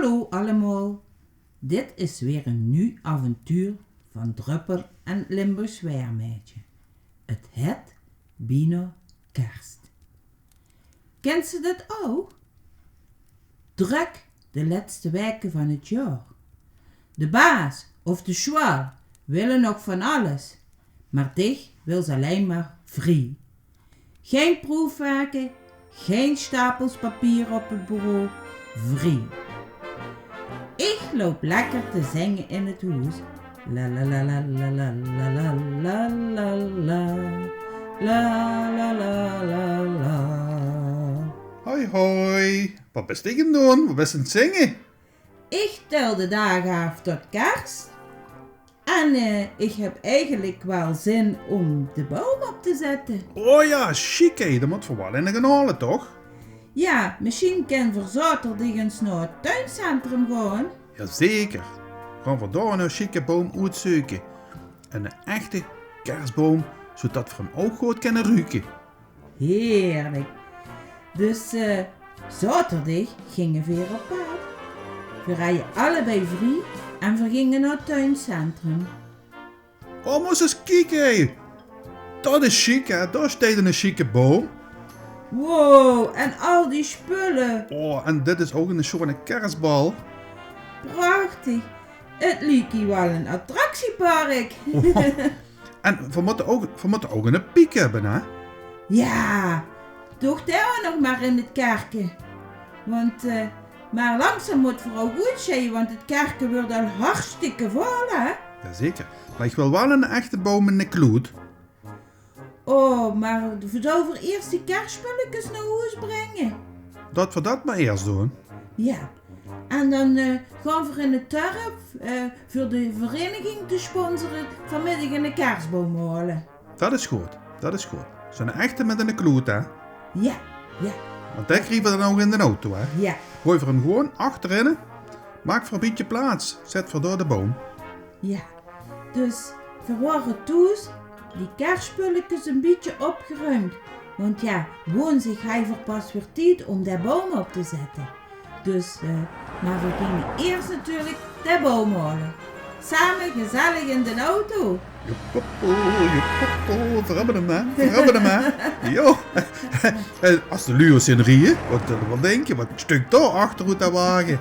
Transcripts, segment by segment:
Hallo allemaal, dit is weer een nieuw avontuur van Druppel en Limburgs Zwermeidje. Het Bino Kerst. Kent ze dat ook? Druk de laatste weken van het jaar. De baas of de schwaal willen nog van alles, maar dich wil ze alleen maar vrij. Geen proefwerken, geen stapels papier op het bureau, vrij. Ik loop lekker te zingen in het huis. La la la la la la la la la la la la la la la. Hoi hoi, wat ben je aan doen? Wat ben je aan het zingen? Ik tel de dagen af tot kerst. En ik heb eigenlijk wel zin om de boom op te zetten. Oh ja, chic hé, dat moet voor wel in de genalen toch? Ja, misschien kan voor zaterdag eens naar het tuincentrum gaan. Jazeker. Gaan we daar een chique boom uitzoeken. En een echte kerstboom, zodat we hem ook goed kunnen ruiken. Heerlijk. Dus zaterdag gingen we weer op pad. We rijden allebei vrij en we gingen naar het tuincentrum. Oh, moest eens kijken hé. Dat is chic hè, daar staat een chique boom. Wow, en al die spullen. Oh, en dit is ook een soort kerstbal. Prachtig. Het lijkt hier wel een attractiepark. Oh. En we moeten ook een piek hebben hè. Ja, toch daar nog maar in het kerkje. Want, maar langzaam moet vooral goed zijn, want het kerkje wordt al hartstikke vol, hè? Jazeker. Maar ik wil wel een echte boom in de kloot. Oh, maar we zouden eerst die kerstspulletjes naar huis brengen. Dat we dat maar eerst doen. Ja, en dan gaan we in het dorp voor de vereniging te sponsoren vanmiddag een kerstboom halen. Dat is goed, dat is goed. Zo'n echte met een kloot, hè? Ja, ja, Want daar krijgen we dan ook in de auto, hè? ja. Gooi voor hem gewoon achterin. Maak voor een beetje plaats. Zet voor door de boom. Ja, dus we waren thuis die kerstspulletjes een beetje opgeruimd. Want ja, woensdag heeft er pas weer tijd om de boom op te zetten. Dus, maar we gingen eerst natuurlijk de boom halen. Samen gezellig in de auto. Joepoppel, verrabben hem, hè? Jo. Als de luurs in rieën, wat denk je? Wat stuk daar achter uit de wagen.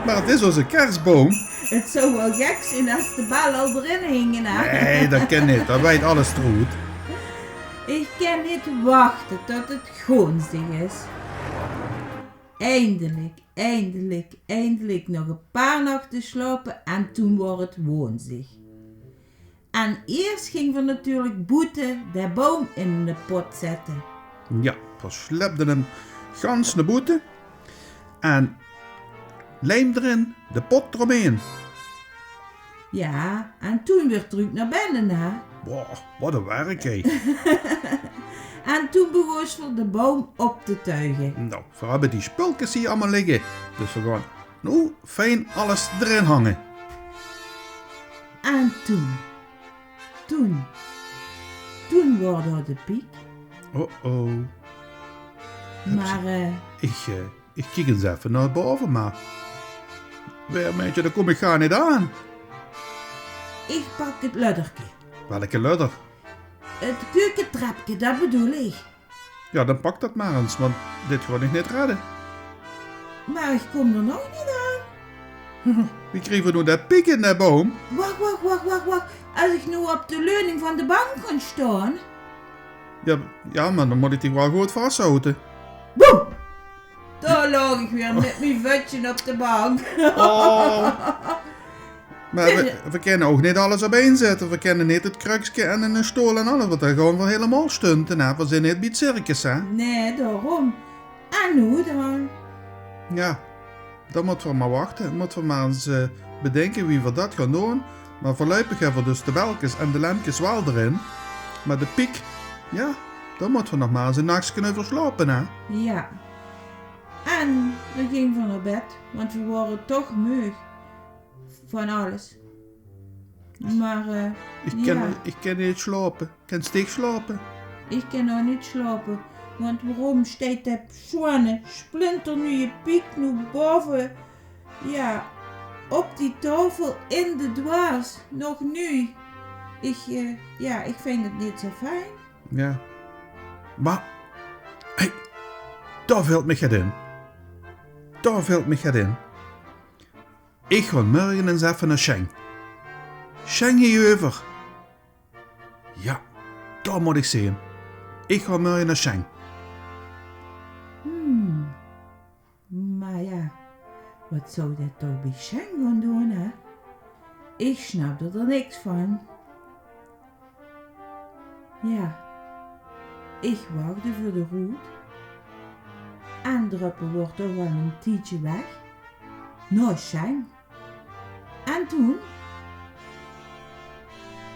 Maar het is onze kerstboom. Het zou wel gek zijn als de bal al erin hingen, hè? Nee, dat kan niet. Dat weet alles goed. Ik kan niet wachten tot het goonstig is. Eindelijk nog een paar nachten slapen en toen wordt het woensdag. En eerst gingen we natuurlijk Boete de boom in de pot zetten. Ja, we slepten hem gans naar boete. En lijm erin, de pot eromheen. Ja, en toen weer terug naar binnen, hè? Wow, wat een werk, hé. En toen begon ze de boom op te tuigen. Nou, we hebben die spulkjes hier allemaal liggen. Dus we gaan nu fijn alles erin hangen. En toen wordt er de piek. Oh. Maar, Ik kijk eens even naar boven, maar... Weermeidje, daar kom ik gar niet aan. ik pak het luddertje. Welke ludder? Het keukentrapje, dat bedoel ik. Ja, dan pak dat maar eens, want dit ga ik niet redden. Maar ik kom er nog niet aan. Wie kregen we nu dat piek in de boom? Wacht. Als ik nu op de leuning van de bank kan staan. Ja, maar dan moet ik die wel goed vasthouden. Boem! Daar lag ik weer met mijn voetje op de bank. Oh. Maar we kunnen ook niet alles op één zetten. We kennen niet het krukje en een stoel en alles. Want dan gaan we helemaal stunten. Hè? We zijn niet bij het circus, hè? Nee, daarom. En hoe dan? Ja, dan moeten we maar wachten. Dan moeten we maar eens bedenken wie we dat gaan doen. Maar voorlopig hebben we dus de welkjes en de lampjes wel erin. Maar de piek, ja, dan moeten we nog maar eens een nachtje kunnen verslapen, hè? Ja. En we gingen van naar bed, want we waren toch moe van alles. Maar, Ik kan niet slapen. Ik kan stik slapen. ik kan nog niet slapen. Want waarom staat dat zo'n splinternieuwe piek nu boven Ja, op die tafel in de dwaas, nog nu. Ik vind het niet zo fijn. Ja. Maar, hey, daar valt me het in. Daar valt me het in. Ik ga morgen eens even naar Schenk. Schenk hierover. Ja, daar moet ik zien. Ik ga morgen naar Schenk. Maar ja, wat zou dat toch bij Schenk gaan doen, hè? Ik snap er niks van. Ja, ik wachtte voor de route. En Druppel wordt toch wel een tijdje weg. Naar Schenk. En toen?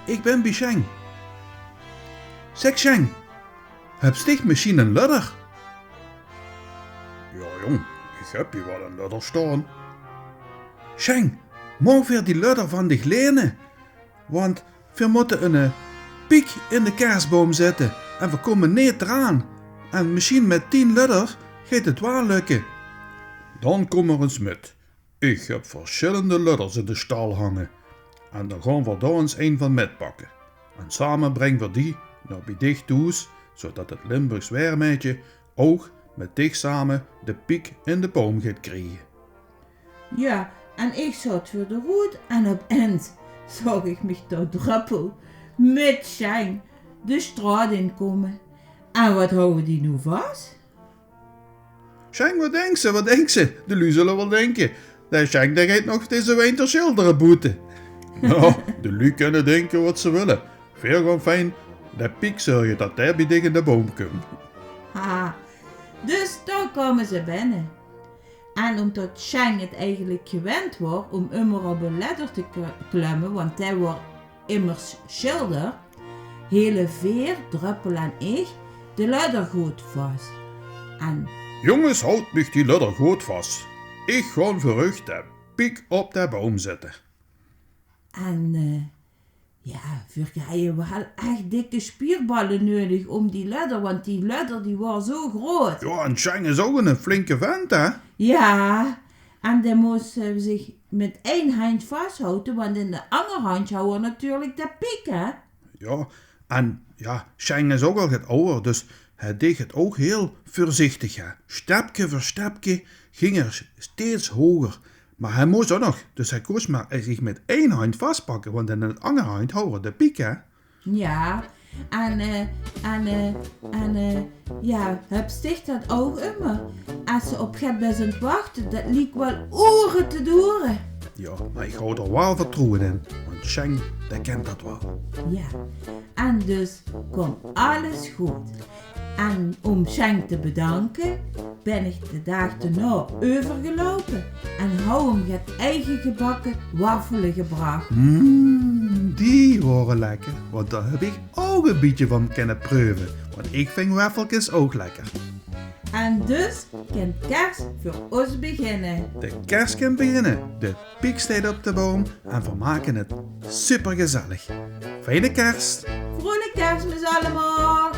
Ik ben bij Schenk. Zeg Schenk, heb sticht misschien een ladder? Ja jong, ik heb hier wel een ladder staan. Schenk, mag weer die ladder van dich lenen? Want we moeten een piek in de kerstboom zetten en we komen niet eraan. En misschien met 10 ladder gaat het wel lukken. Dan kom er eens met. Ik heb verschillende ladders in de stal hangen. En dan gaan we daar eens een van metpakken. En samen brengen we die naar bij dich toe, zodat het Limburgs weermeidje ook met dich samen de piek in de boom gaat krijgen. Ja, en ik zat voor de route en opeens zag ik mich door Druppel met Schenk de straat inkomen. En wat houden die nu vast? Schenk, wat denkt ze? De lui zullen wel denken. Dat Schenk denkt nog deze winter schilderen boete. Nou, de lui kunnen denken wat ze willen. Veel gewoon fijn, de piek zorgen dat hij bij dich in de boom komt. Haha, dus dan komen ze binnen. En omdat Schenk het eigenlijk gewend wordt om immer op een ladder te klimmen, want hij wordt immers schilder, hele Veer, Druppel en ik de ladder goed vast. En Jongens, houd mich die ladder goed vast. Ik ga voor u de piek op de boom zetten. voor je wel echt dikke spierballen nodig om die ladder, want die ladder die was zo groot. Ja, en Schenk is ook een flinke vent, hè? Ja, en dan moest zich met één hand vasthouden, want in de andere hand houden we natuurlijk de piek, hè? Ja, en ja, Schenk is ook al wat ouder, dus hij deed het ook heel voorzichtig, hè. Stapje voor stapje ging er steeds hoger. Maar hij moest ook nog, dus hij koos maar zich met één hand vastpakken, want in de andere hand houden we de piek, hè. Ja, heb sticht dat ook immer. Als ze op gaat bij zijn wachten, dat liep wel oren te doeren. Ja, maar ik hou er wel vertrouwen in, want Schenk, die kent dat wel. Ja, en dus komt alles goed. En om Schenk te bedanken, ben ik de dag daarna overgelopen en hou hem het eigen gebakken waffelen gebracht. Die waren lekker, want daar heb ik ook een beetje van kunnen proeven. Want ik vind waffeltjes ook lekker. En dus kan kerst voor ons beginnen. De kerst kan beginnen, de piek staat op de boom en we maken het super gezellig. Fijne kerst! Vrolijk kerstmis allemaal!